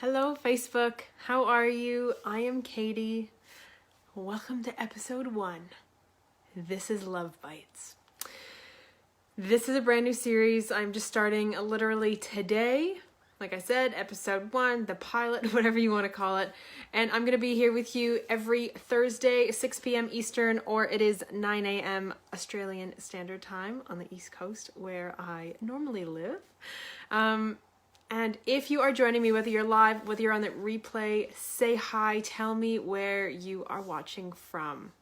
Hello, Facebook. How are you? I am Katie. Welcome to episode 1. This is Love Bites. This is a brand new series. I'm just starting literally today. Like I said, episode 1, the pilot, whatever you want to call it. And I'm going to be here with you every Thursday, 6 p.m. Eastern, or it is 9 a.m. Australian Standard Time on the East Coast, where I normally live. And if you are joining me, whether you're live, whether you're on the replay, say hi, tell me where you are watching from.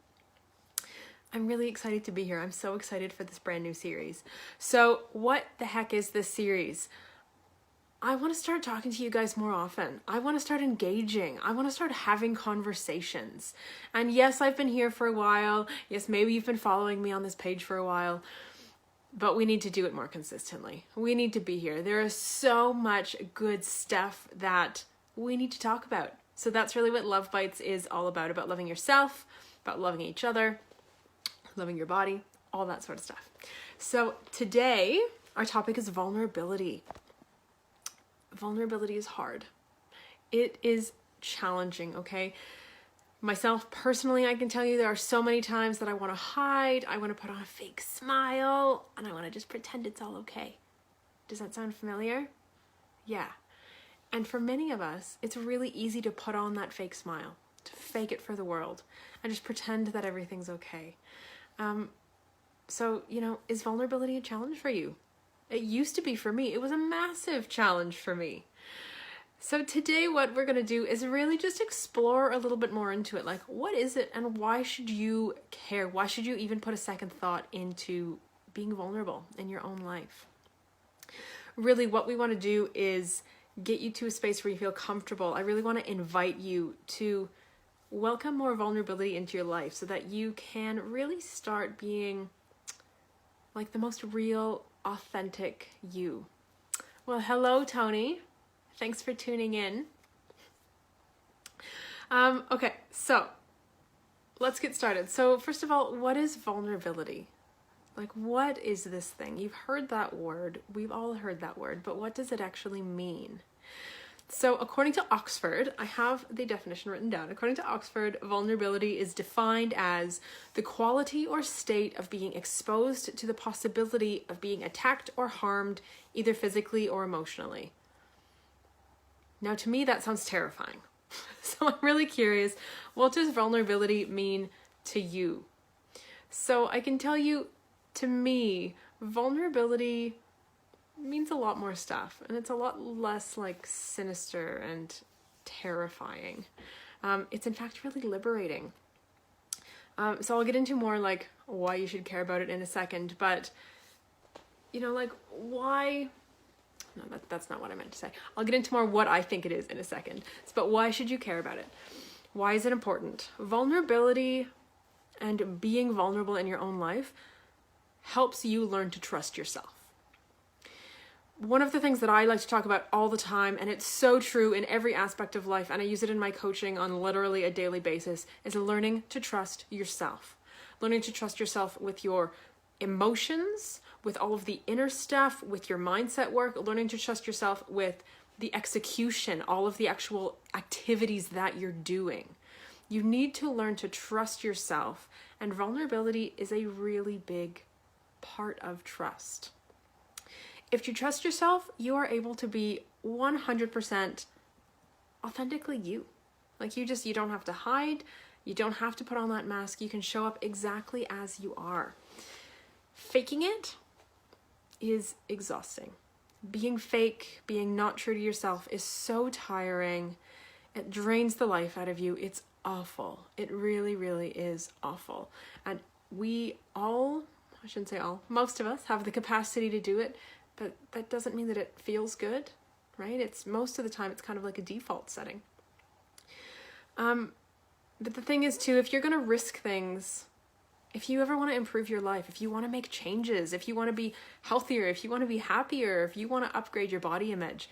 I'm really excited to be here. I'm so excited for this brand new series. So what the heck is this series? I want to start talking to you guys more often. I want to start engaging. I want to start having conversations. And yes, I've been here for a while. Yes, maybe you've been following me on this page for a while. But we need to do it more consistently. We need to be here. There is so much good stuff that we need to talk about. So that's really what Love Bites is all about loving yourself, about loving each other, loving your body, all that sort of stuff. So today, our topic is vulnerability. Vulnerability is hard. It is challenging, okay? Myself, personally, I can tell you there are so many times that I want to hide, I want to put on a fake smile, and I want to just pretend it's all okay. Does that sound familiar? Yeah. And for many of us, it's really easy to put on that fake smile, to fake it for the world, and just pretend that everything's okay. So, is vulnerability a challenge for you? It used to be for me. It was a massive challenge for me. So today what we're going to do is really just explore a little bit more into it. Like, what is it and why should you care? Why should you even put a second thought into being vulnerable in your own life? Really, what we want to do is get you to a space where you feel comfortable. I really want to invite you to welcome more vulnerability into your life so that you can really start being like the most real, authentic you. Well, hello, Tony. Thanks for tuning in. Okay, so let's get started. So first of all, what is vulnerability? Like, what is this thing? You've heard that word. We've all heard that word, but what does it actually mean? So according to Oxford, I have the definition written down. According to Oxford, vulnerability is defined as the quality or state of being exposed to the possibility of being attacked or harmed, either physically or emotionally. Now, to me, that sounds terrifying. So I'm really curious, what does vulnerability mean to you? So I can tell you, to me, vulnerability means a lot more stuff, and it's a lot less like sinister and terrifying. It's in fact really liberating. So I'll get into more like why you should care about it in a second, but like why... No, that's not what I meant to say. I'll get into more what I think it is in a second. But why should you care about it? Why is it important? Vulnerability and being vulnerable in your own life helps you learn to trust yourself. One of the things that I like to talk about all the time, and it's so true in every aspect of life, and I use it in my coaching on literally a daily basis, is learning to trust yourself. Learning to trust yourself with your emotions, with all of the inner stuff, with your mindset work, learning to trust yourself with the execution, all of the actual activities that you're doing. You need to learn to trust yourself, and vulnerability is a really big part of trust. If you trust yourself, you are able to be 100% authentically you. Like you don't have to hide, you don't have to put on that mask, you can show up exactly as you are. Faking it is exhausting. Being fake, being not true to yourself is so tiring. It drains the life out of you. It's awful. It really, really is awful. And we all, I shouldn't say all, most of us have the capacity to do it, but that doesn't mean that it feels good, right? It's most of the time, it's kind of like a default setting. But the thing is too, if you're going to risk things, if you ever want to improve your life, if you want to make changes, if you want to be healthier, if you want to be happier, if you want to upgrade your body image,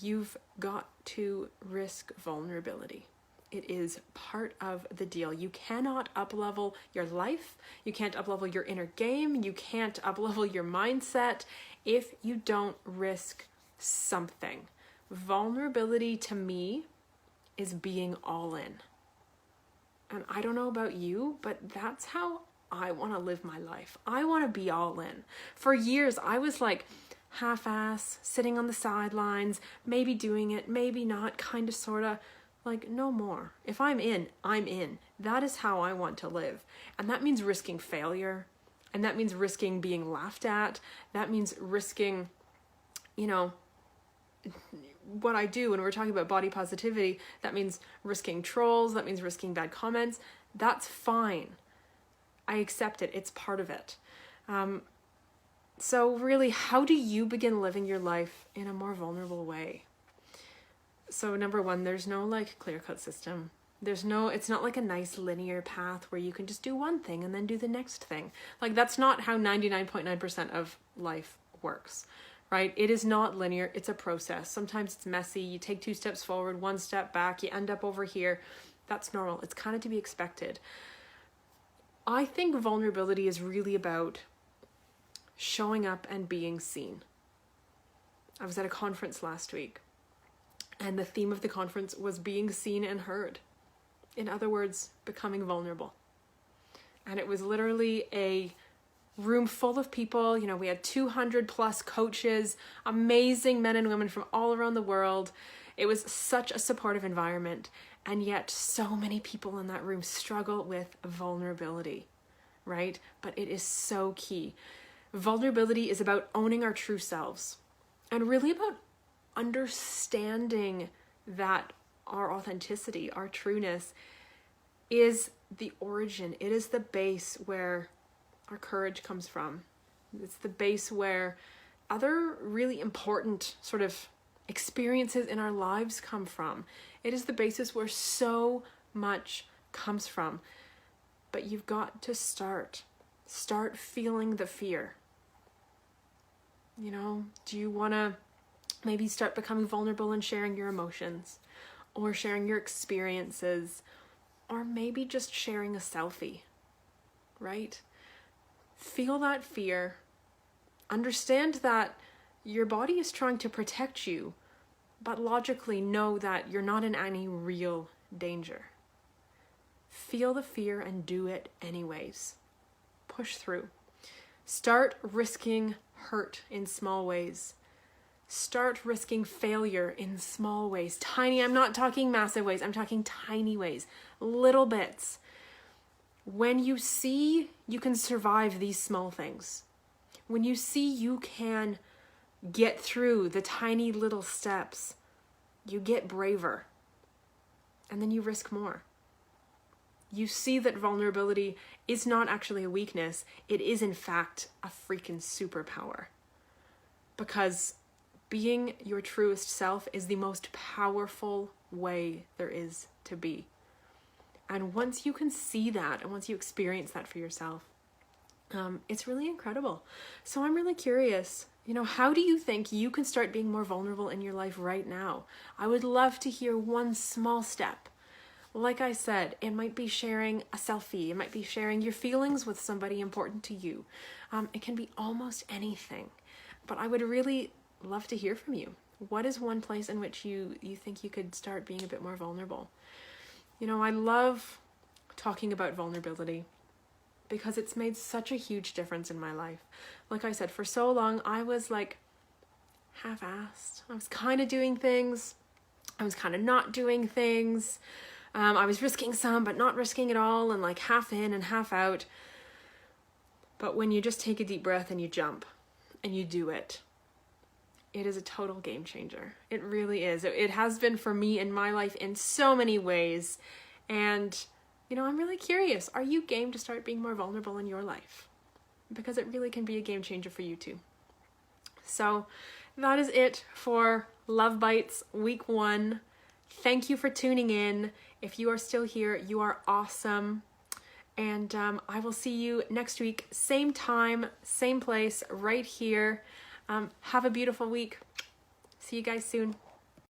you've got to risk vulnerability. It is part of the deal. You cannot up-level your life. You can't up-level your inner game. You can't up-level your mindset if you don't risk something. Vulnerability to me is being all in. And I don't know about you, but that's how I want to live my life. I want to be all in. For years, I was like half-ass, sitting on the sidelines, maybe doing it, maybe not, kind of, sort of. Like, no more. If I'm in, I'm in. That is how I want to live. And that means risking failure. And that means risking being laughed at. That means risking, what I do when we're talking about body positivity. That means risking trolls. That means risking bad comments. That's fine. I accept it. It's part of it. So really, how do you begin living your life in a more vulnerable way? So number one, there's no like clear-cut system. It's not like a nice linear path where you can just do one thing and then do the next thing. Like, that's not how 99.9% of life works, right? It is not linear. It's a process. Sometimes it's messy. You take 2 steps forward, 1 step back, you end up over here. That's normal. It's kind of to be expected. I think vulnerability is really about showing up and being seen. I was at a conference last week, and the theme of the conference was being seen and heard. In other words, becoming vulnerable. And it was literally a room full of people. We had 200 plus coaches, amazing men and women from all around the world. It was such a supportive environment. And yet so many people in that room struggle with vulnerability, right? But it is so key. Vulnerability is about owning our true selves, and really about understanding that our authenticity, our trueness, is the origin. It is the base where our courage comes from. It's the base where other really important sort of experiences in our lives come from. It is the basis where so much comes from. But you've got to start feeling the fear. Do you want to maybe start becoming vulnerable and sharing your emotions, or sharing your experiences, or maybe just sharing a selfie, right? Feel that fear. Understand that your body is trying to protect you, but logically know that you're not in any real danger. Feel the fear and do it anyways. Push through. Start risking hurt in small ways. Start risking failure in small ways. Tiny, I'm not talking massive ways. I'm talking tiny ways. Little bits. When you see you can survive these small things, when you see you can get through the tiny little steps, you get braver. And then you risk more. You see that vulnerability is not actually a weakness. It is, in fact, a freaking superpower. Because being your truest self is the most powerful way there is to be. And once you can see that, and once you experience that for yourself, it's really incredible. So I'm really curious, how do you think you can start being more vulnerable in your life right now? I would love to hear one small step. Like I said, it might be sharing a selfie. It might be sharing your feelings with somebody important to you. It can be almost anything. But I would really love to hear from you. What is one place in which you think you could start being a bit more vulnerable? I love talking about vulnerability because it's made such a huge difference in my life. Like I said, for so long, I was like half-assed. I was kind of doing things. I was kind of not doing things. I was risking some, but not risking it all, and like half in and half out. But when you just take a deep breath and you jump and you do it, it is a total game changer. It really is. It has been for me in my life in so many ways. And, I'm really curious. Are you game to start being more vulnerable in your life? Because it really can be a game changer for you too. So that is it for Love Bites Week 1. Thank you for tuning in. If you are still here, you are awesome. And I will see you next week, same time, same place, right here. Have a beautiful week. See you guys soon.